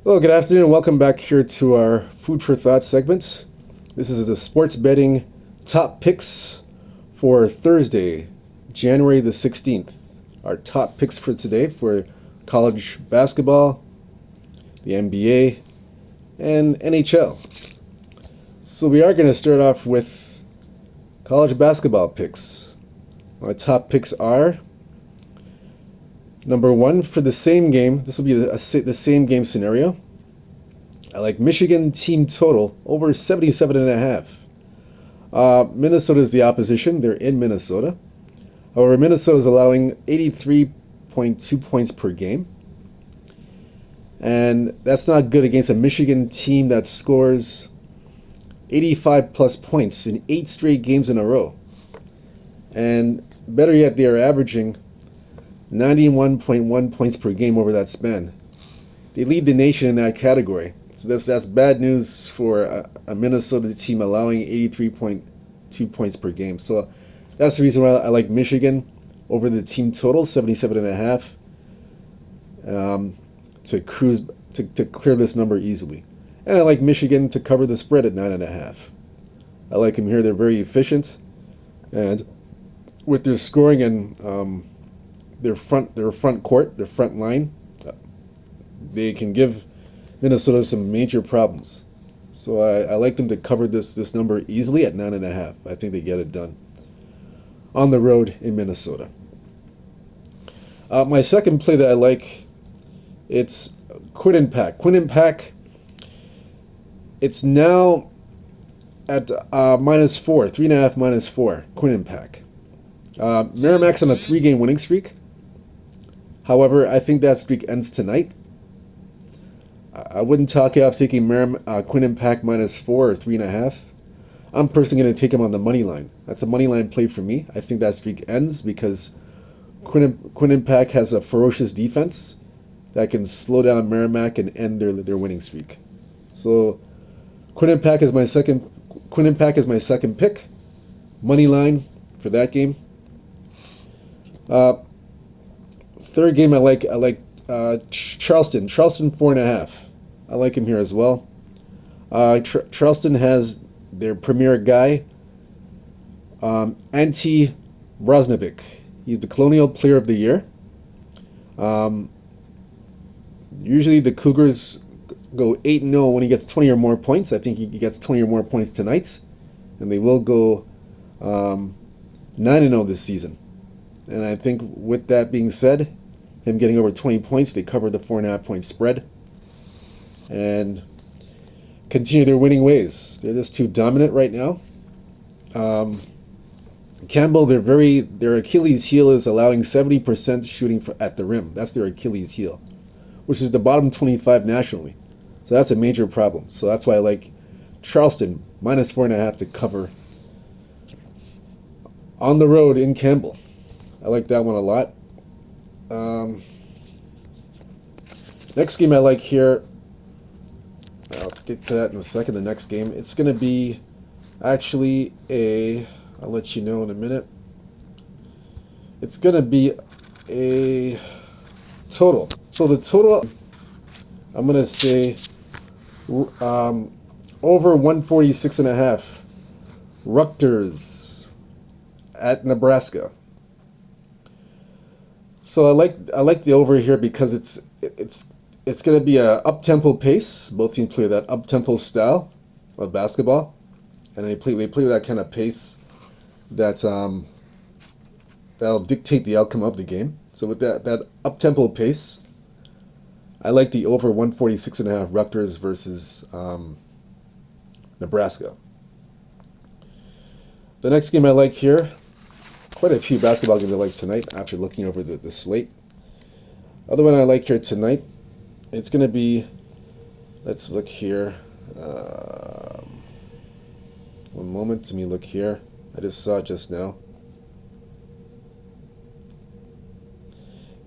Hello, good afternoon, and welcome back here to our Food for Thought segment. This is the sports betting top picks for Thursday, January the 16th. Our top picks for today for college basketball, the NBA, and NHL. So we are going to start off with college basketball picks. My top picks are number one for the same game. This will be the same game scenario. I like Michigan team total over 77.5. Minnesota is the opposition. They're in Minnesota. However, Minnesota is allowing 83.2 points per game. And that's not good against a Michigan team that scores 85 plus points in 8 straight games in a row. And better yet, they are averaging 91.1 points per game over that span. They lead the nation in that category. So that's bad news for a Minnesota team allowing 83.2 points per game. So that's the reason why I like Michigan over the team total, 77.5, to cruise to clear this number easily. And I like Michigan to cover the spread at 9.5. I like them here. They're very efficient, and with their scoring and their front court, their front line, they can give Minnesota some major problems. So I like them to cover this number easily at 9.5. I think they get it done on the road in Minnesota. My second play that I like, it's Quinnipiac. Quinnipiac, it's now at -4, 3.5 -4. Quinnipiac. Merrimack's on a 3-game winning streak. However, I think that streak ends tonight. I wouldn't talk you off taking Quinnipiac -4 or 3.5. I'm personally going to take him on the money line. That's a money line play for me. I think that streak ends because Quinnipiac has a ferocious defense that can slow down Merrimack and end their winning streak. So Quinnipiac is my second pick. Money line for that game. Third game I like Charleston 4.5. I like him here as well. Charleston has their premier guy, Ante Broznovic. He's the Colonial Player of the Year. Usually the Cougars go 8-0 when he gets 20 or more points. I think he gets 20 or more points tonight, and they will go 9-0 this season. And I think with that being said, him getting over 20 points, they cover the 4.5 point spread and continue their winning ways. They're just too dominant right now. Campbell, their Achilles heel is allowing 70% shooting at the rim. That's their Achilles heel, which is the bottom 25 nationally. So that's a major problem. So that's why I like Charleston -4.5 to cover on the road in Campbell. I like that one a lot. Next game I like here, I'll get to that in a second. The next game, it's going to be actually I'll let you know in a minute. It's going to be a total. So the total, I'm going to say over 146.5. Rutgers at Nebraska. So I like the over here because it's going to be a up-tempo pace. Both teams play that up-tempo style of basketball, and they play with that kind of pace that'll dictate the outcome of the game. So with that up-tempo pace, I like the over 146.5 Rutgers versus Nebraska. The next game I like here, quite a few basketball games I like tonight after looking over the slate. Other one I like here tonight, it's going to be, let's look here. One moment, let me look here. I just saw it just now.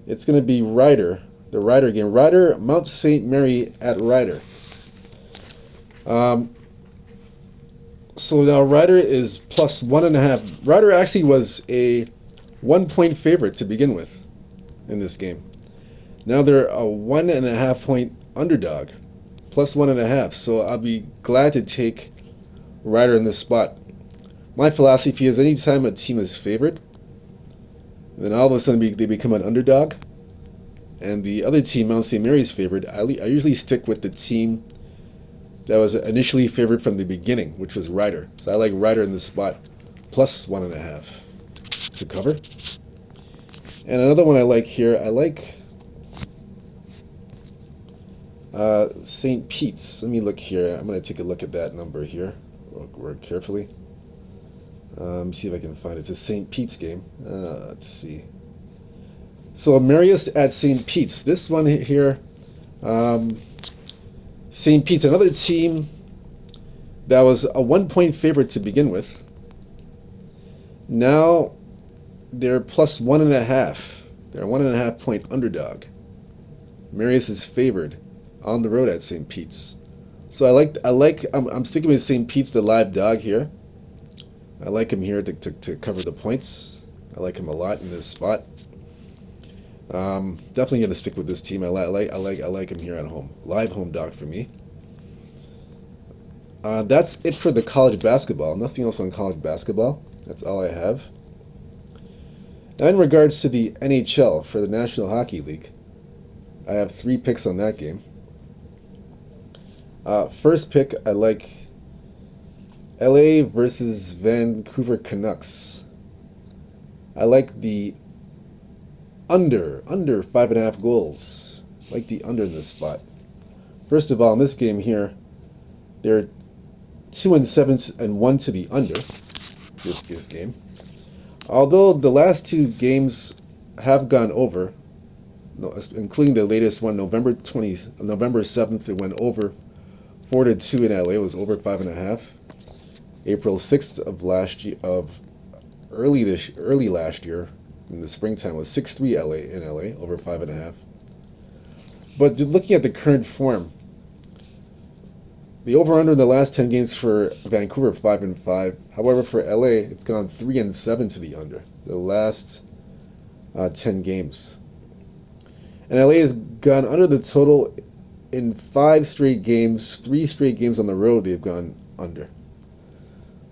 It's going to be Rider, the Rider game. Rider, Mount St. Mary at Rider. So now Rider is +1.5. Rider actually was a 1-point favorite to begin with in this game. Now they're a 1.5 point underdog. plus 1.5. So I'll be glad to take Ryder in this spot. My philosophy is anytime a team is favored, then all of a sudden they become an underdog, and the other team, Mount St. Mary's, favored, I usually stick with the team that was initially favored from the beginning, which was Ryder. So I like Ryder in this spot, plus 1.5 to cover. And another one I like here, I like St. Pete's. Let me look here. I'm going to take a look at that number here real carefully. See if I can find it. It's a St. Pete's game. Let's see. So Marius at St. Pete's. This one here, St. Pete's, another team that was a 1-point favorite to begin with. Now they're plus 1.5. They're a 1.5 point underdog. Marius is favored on the road at St. Pete's. So I'm sticking with St. Pete's, the live dog here. I like him here to cover the points. I like him a lot in this spot. Definitely gonna stick with this team. I like him here at home. Live home dog for me. That's it for the college basketball. Nothing else on college basketball. That's all I have. Now in regards to the NHL for the National Hockey League, I have 3 picks on that game. First pick, I like LA versus Vancouver Canucks. I like the under 5.5 goals. I like the under in this spot. First of all, in this game here, they're 2-7 and 1 to the under. This game, although the last 2 games have gone over, including the latest one, November 7th, it went over 4-2 in LA. It was over 5.5. April 6th of early last year, in the springtime, was 6-3 in LA, over 5.5. But looking at the current form, the over/under in the last 10 games for Vancouver, 5-5. However, for LA, it's gone 3-7 to the under the last 10 games. And LA has gone under the total in 5 straight games. 3 straight games on the road, they've gone under.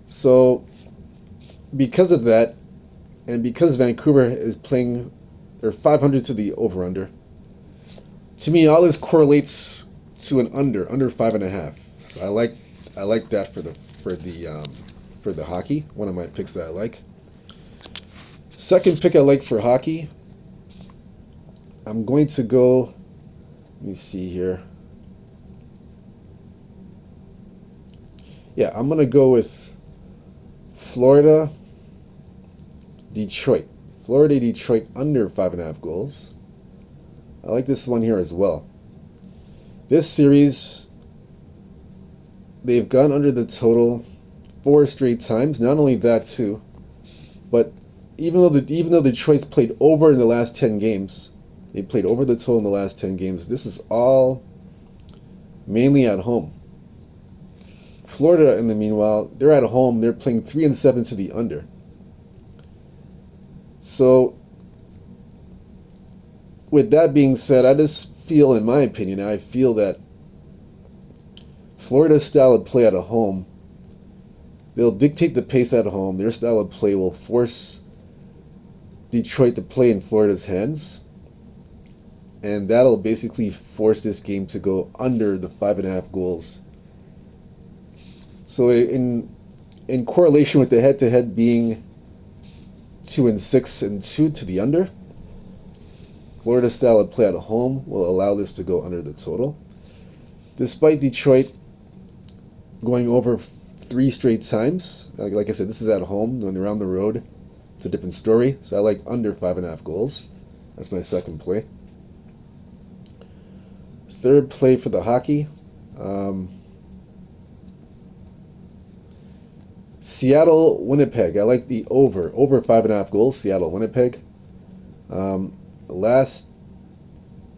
So, because of that, and because Vancouver is playing, they're 500 to the over/under. To me, all this correlates to an under 5.5. So I like that for the hockey. One of my picks that I like. Second pick I like for hockey, I'm going to go. Let me see here. Yeah, I'm gonna go with Florida, Detroit. Florida, Detroit under 5.5 goals. I like this one here as well. This series, they've gone under the total 4 straight times. Not only that too, but even though Detroit's played over in the last 10 games, they played over the total in the last 10 games. This is all mainly at home. Florida, in the meanwhile, they're at home. They're playing 3-7 to the under. So, with that being said, I just feel, in my opinion, I feel that Florida's style of play at home, they'll dictate the pace at home. Their style of play will force Detroit to play in Florida's hands, and that'll basically force this game to go under the 5.5 goals. So in correlation with the head-to-head being 2-6 and 2 to the under, Florida's style of play at home will allow this to go under the total. Despite Detroit going over 3 straight times, like I said, this is at home. When they're on the road, it's a different story. So I like under 5.5 goals. That's my second play. Third play for the hockey. Seattle, Winnipeg. I like the over 5.5 goals. Seattle, Winnipeg. Last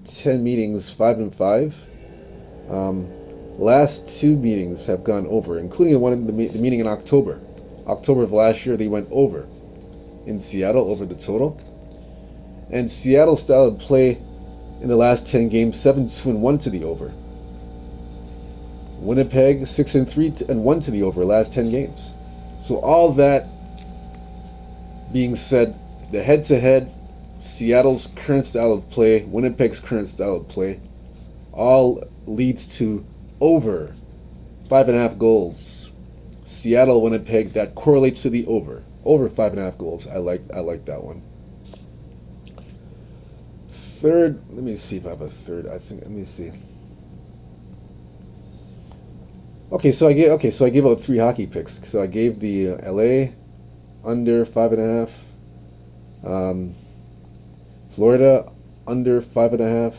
10 meetings, 5-5. Last 2 meetings have gone over, including the meeting in October. October of last year, they went over in Seattle, over the total. And Seattle's style of play in the last 10 games, 7-2 and 1 to the over. Winnipeg 6-3 and 1 to the over last 10 games. So all that being said, the head-to-head, Seattle's current style of play, Winnipeg's current style of play, all leads to over 5.5 goals. Seattle, Winnipeg, that correlates to the over 5.5 goals. I like that one. Third, let me see if I have a third. Let me see. Okay, so I gave out 3 hockey picks. So I gave the LA under 5.5, Florida under 5.5,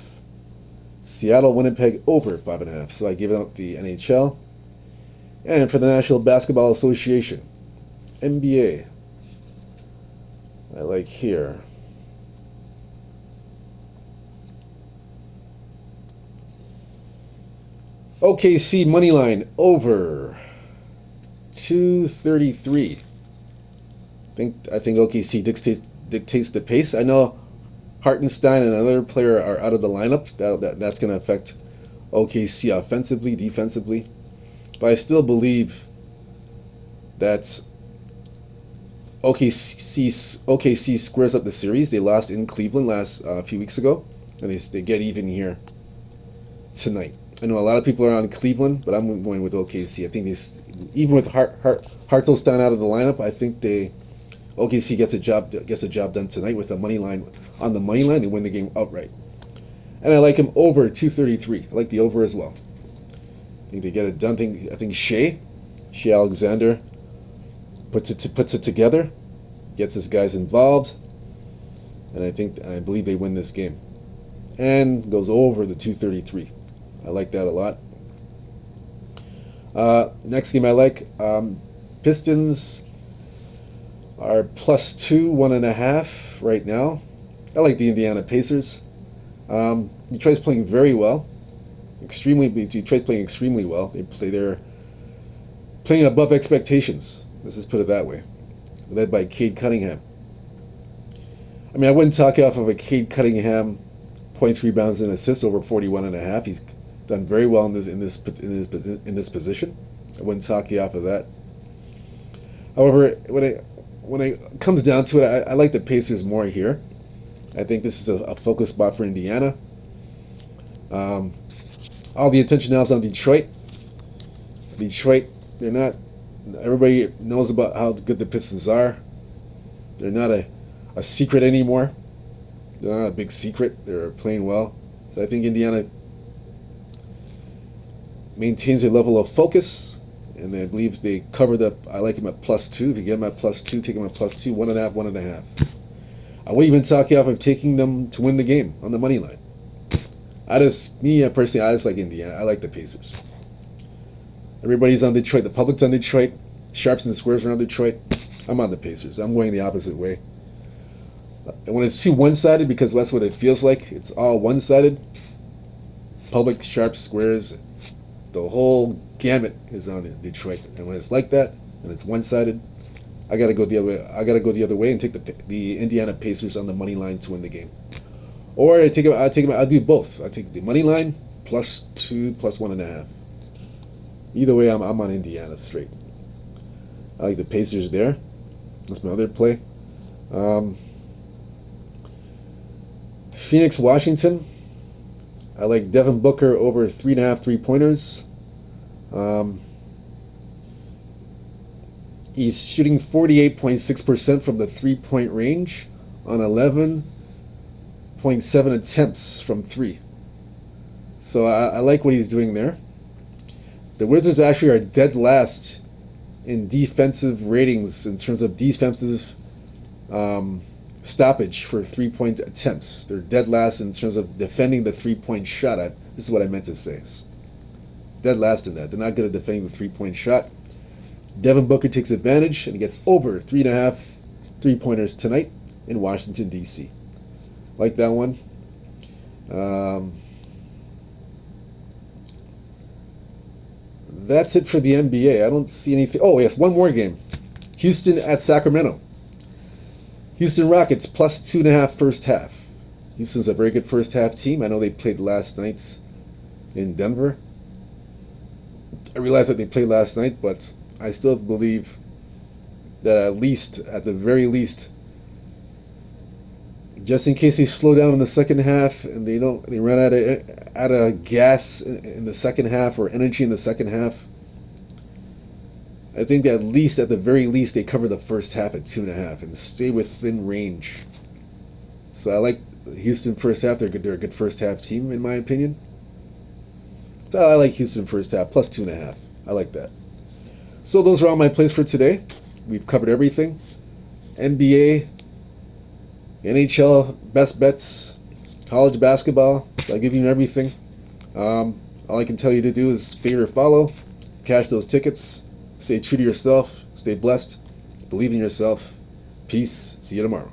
Seattle, Winnipeg over 5.5. So I gave out the NHL, and for the National Basketball Association, NBA, I like here. OKC moneyline over 233. I think OKC dictates the pace. I know Hartenstein and another player are out of the lineup. That's going to affect OKC offensively, defensively. But I still believe that OKC squares up the series. They lost in Cleveland a few weeks ago, and they get even here tonight. I know a lot of people are on Cleveland, but I'm going with OKC. I think even with Hartenstein out of the lineup, I think OKC gets a job done tonight with the money line. On the money line, they win the game outright. And I like him over 233. I like the over as well. I think they get it done. I think Shea Alexander puts it together, gets his guys involved, and I believe they win this game, and goes over the 233. I like that a lot. Next game I like, Pistons are +2, 1.5 right now. I like the Indiana Pacers. Detroit's playing very well. Detroit's playing extremely well. They're playing above expectations. Let's just put it that way. Led by Cade Cunningham. I mean, I wouldn't talk off of a Cade Cunningham points, rebounds, and assists over 41.5. He's done very well in this position. I wouldn't talk you off of that. However, when it comes down to it, I like the Pacers more here. I think this is a focus spot for Indiana. All the attention now is on Detroit. Detroit, they're not. Everybody knows about how good the Pistons are. They're not a secret anymore. They're not a big secret. They're playing well. So I think Indiana maintains a level of focus, and I believe they covered up. I like him at +2. If you get him at +2, take him at +2, 1.5, 1.5. I won't even talk you off of taking them to win the game on the money line. Personally, I just like Indiana. I like the Pacers. Everybody's on Detroit. The public's on Detroit. Sharps and squares are on Detroit. I'm on the Pacers. I'm going the opposite way. And when it's too one-sided, because that's what it feels like, it's all one-sided. Public, sharps, squares, the whole gamut is on Detroit. And when it's like that, and it's one-sided, I gotta go the other way. I gotta go the other way and take the Indiana Pacers on the money line to win the game. Or I'll do both. I take the money line +2, +1.5. Either way, I'm on Indiana straight. I like the Pacers there. That's my other play. Phoenix, Washington. I like Devin Booker over 3.5 3-pointers. He's shooting 48.6% from the 3-point range on 11.7 attempts from 3. So I like what he's doing there. The Wizards actually are dead last in defensive ratings in terms of defensive stoppage for 3-point attempts. They're dead last in terms of defending the 3-point shot. This is what I meant to say. Dead last in that. They're not good at defending the 3-point shot. Devin Booker takes advantage and gets over 3.5 3-pointers tonight in Washington, D.C. Like that one. That's it for the NBA. I don't see anything. Oh, yes, one more game. Houston at Sacramento. Houston Rockets +2.5 first half. Houston's a very good first half team. I know they played last night in Denver. I realized that they played last night, but I still believe that at the very least, just in case they slow down in the second half and they run out of gas in the second half or energy in the second half, I think that at the very least, they cover the first half at 2.5 and stay within range. So I like Houston first half. They're good. They're a good first half team in my opinion. So I like Houston first half plus 2.5. I like that. So those are all my plays for today. We've covered everything. NBA, NHL, best bets, college basketball. So I give you everything. All I can tell you to do is favor follow, cash those tickets, stay true to yourself, stay blessed, believe in yourself. Peace. See you tomorrow.